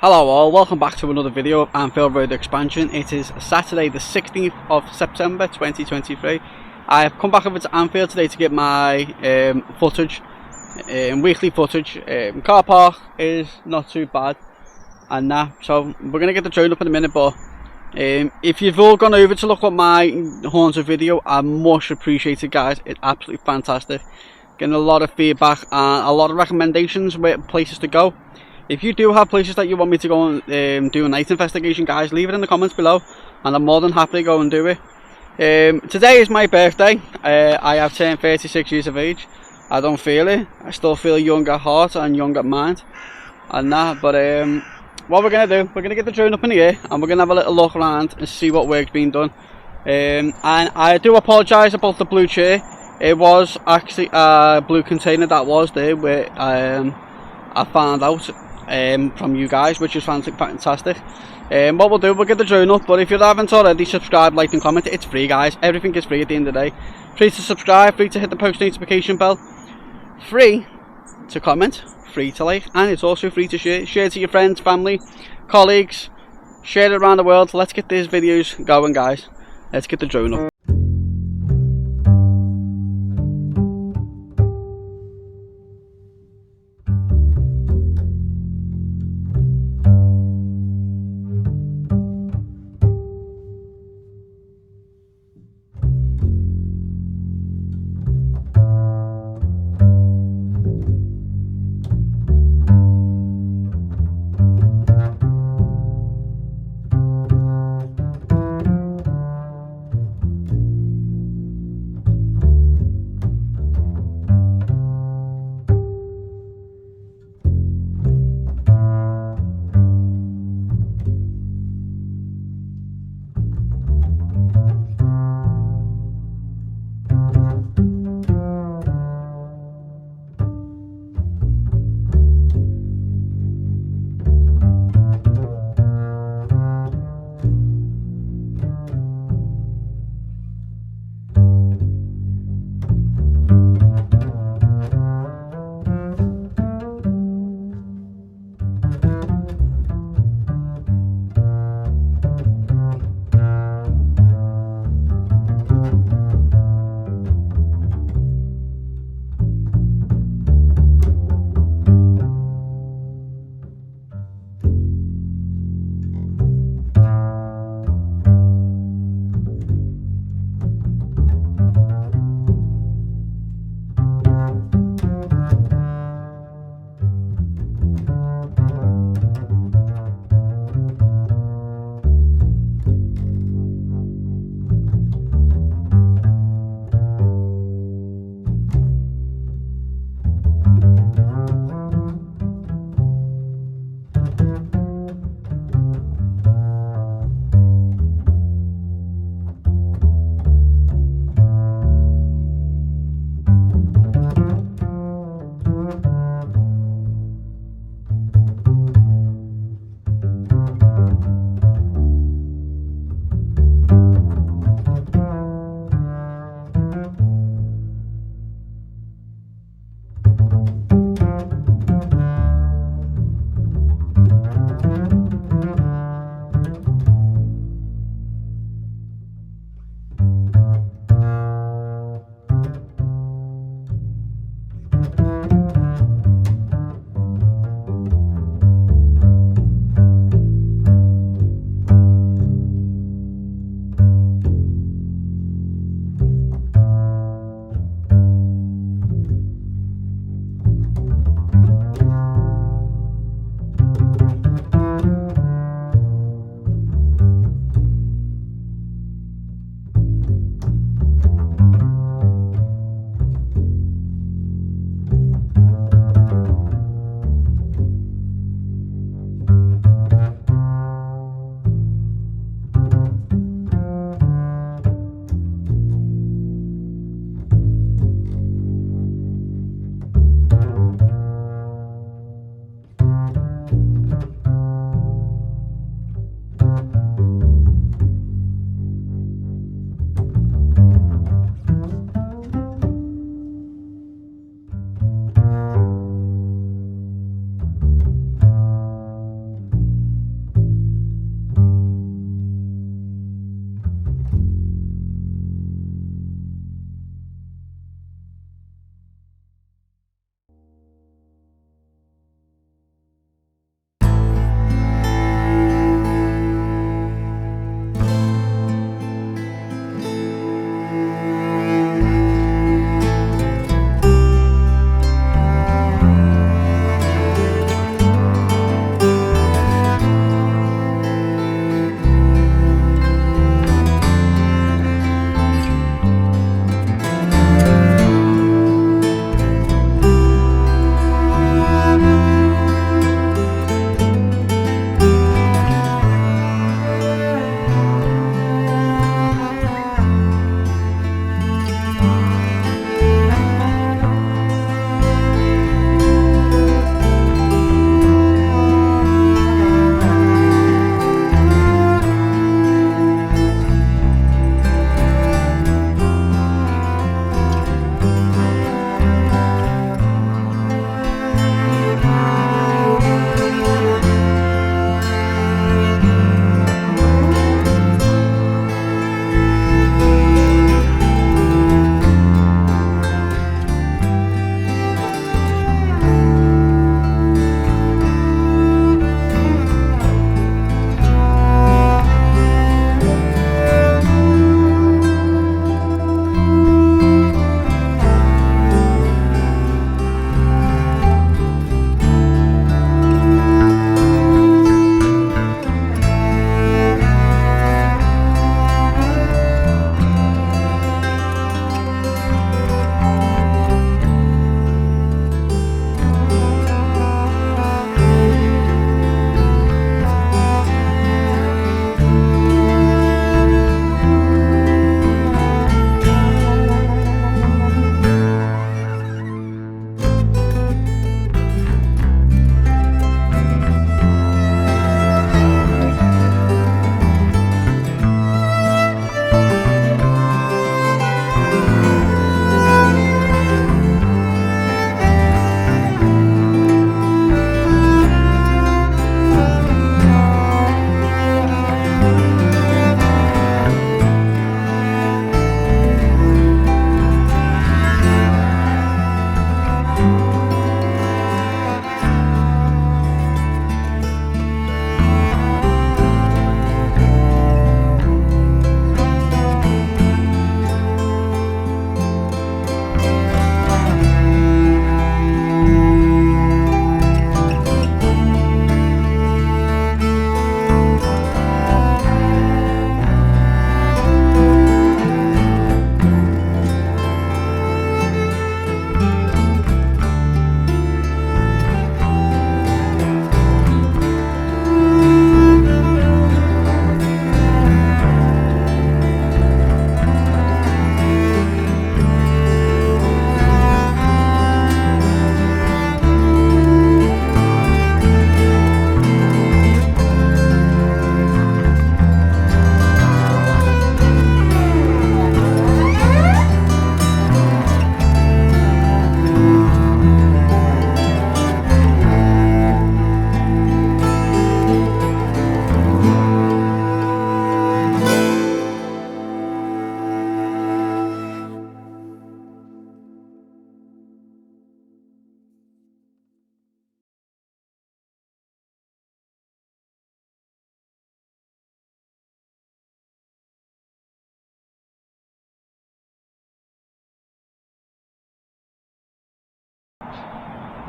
Hello all, welcome back to another video of Anfield Road expansion. It is Saturday the 16th of September 2023. I have come back over to Anfield today to get my footage, weekly footage. Car park is not too bad and that, so we're going to get the drone up in a minute, but if you've all gone over to look at my Haunted video, I much appreciate it, guys. It's absolutely fantastic. Getting a lot of feedback and a lot of recommendations with places to go. If you do have places that you want me to go and do a night investigation, guys, leave it in the comments below and I'm more than happy to go and do it. Today is my birthday. I have turned 36 years of age. I don't feel it. I still feel young at heart and young at mind and that, but what we're going to do, we're going to get the drone up in the air and we're going to have a little look around and see what work's been done. And I do apologise about the blue chair. It was actually a blue container that was there where I found out from you guys, which is fantastic. What we'll do, we'll get the drone up, but if you haven't already, subscribe, like and comment. It's free, guys. Everything is free at the end of the day. Free to subscribe, free to hit the post notification bell, free to comment, free to like, and it's also free to share to your friends, family, colleagues. Share it around the world. Let's get these videos going, guys. Let's get the drone up.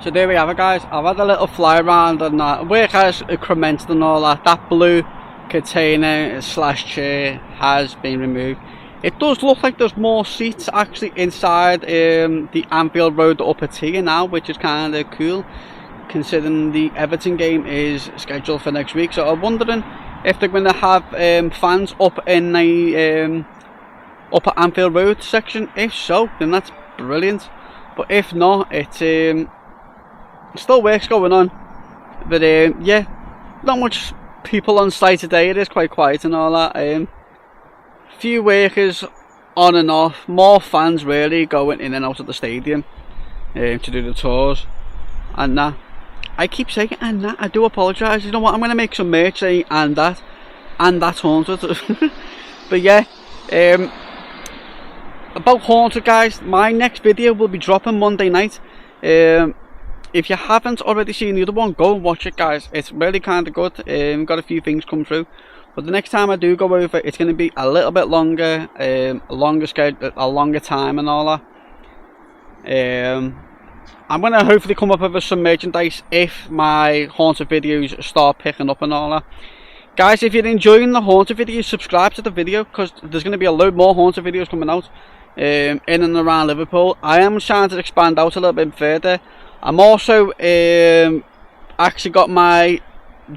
So there we have it, guys. I've had a little fly around and that. Work has commenced and all that. That blue container slash chair has been removed. It does look like there's more seats actually inside the Anfield Road upper tier now, which is kind of cool, considering the Everton game is scheduled for next week. So I'm wondering if they're going to have fans up in the upper Anfield Road section. If so, then that's brilliant. But if not, it still work's going on. But yeah, not much people on site today. It is quite quiet and all that. Few workers on and off, more fans really going in and out of the stadium to do the tours and that. I keep saying and that, I do apologise. You know what, I'm going to make some merch saying and that's Haunted. But yeah, about Haunted, guys, my next video will be dropping Monday night. If you haven't already seen the other one, go and watch it, guys. It's really kind of good. Got a few things come through. But the next time I do go over, it's going to be a little bit longer, a longer schedule, a longer time and all that. I'm going to hopefully come up with some merchandise if my Haunted videos start picking up and all that. Guys, if you're enjoying the Haunted videos, subscribe to the video, because there's going to be a load more Haunted videos coming out in and around Liverpool. I am trying to expand out a little bit further. I'm also actually got my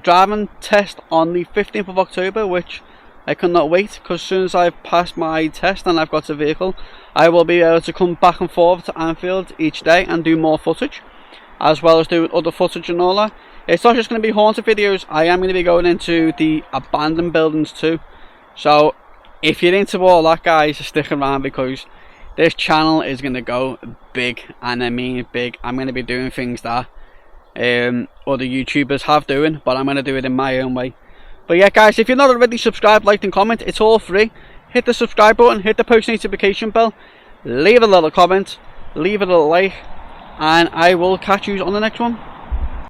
driving test on the 15th of October, which I cannot wait, because as soon as I've passed my test and I've got a vehicle, I will be able to come back and forth to Anfield each day and do more footage, as well as doing other footage and all that. It's not just going to be Haunted videos. I am going to be going into the abandoned buildings too. So if you're into all that, guys, stick around, because this channel is going to go big, and I mean big. I'm going to be doing things that other YouTubers have doing, but I'm going to do it in my own way. But yeah, guys, if you're not already subscribed, liked and comment, it's all free. Hit the subscribe button, hit the post notification bell, leave a little comment, leave a little like, and I will catch you on the next one.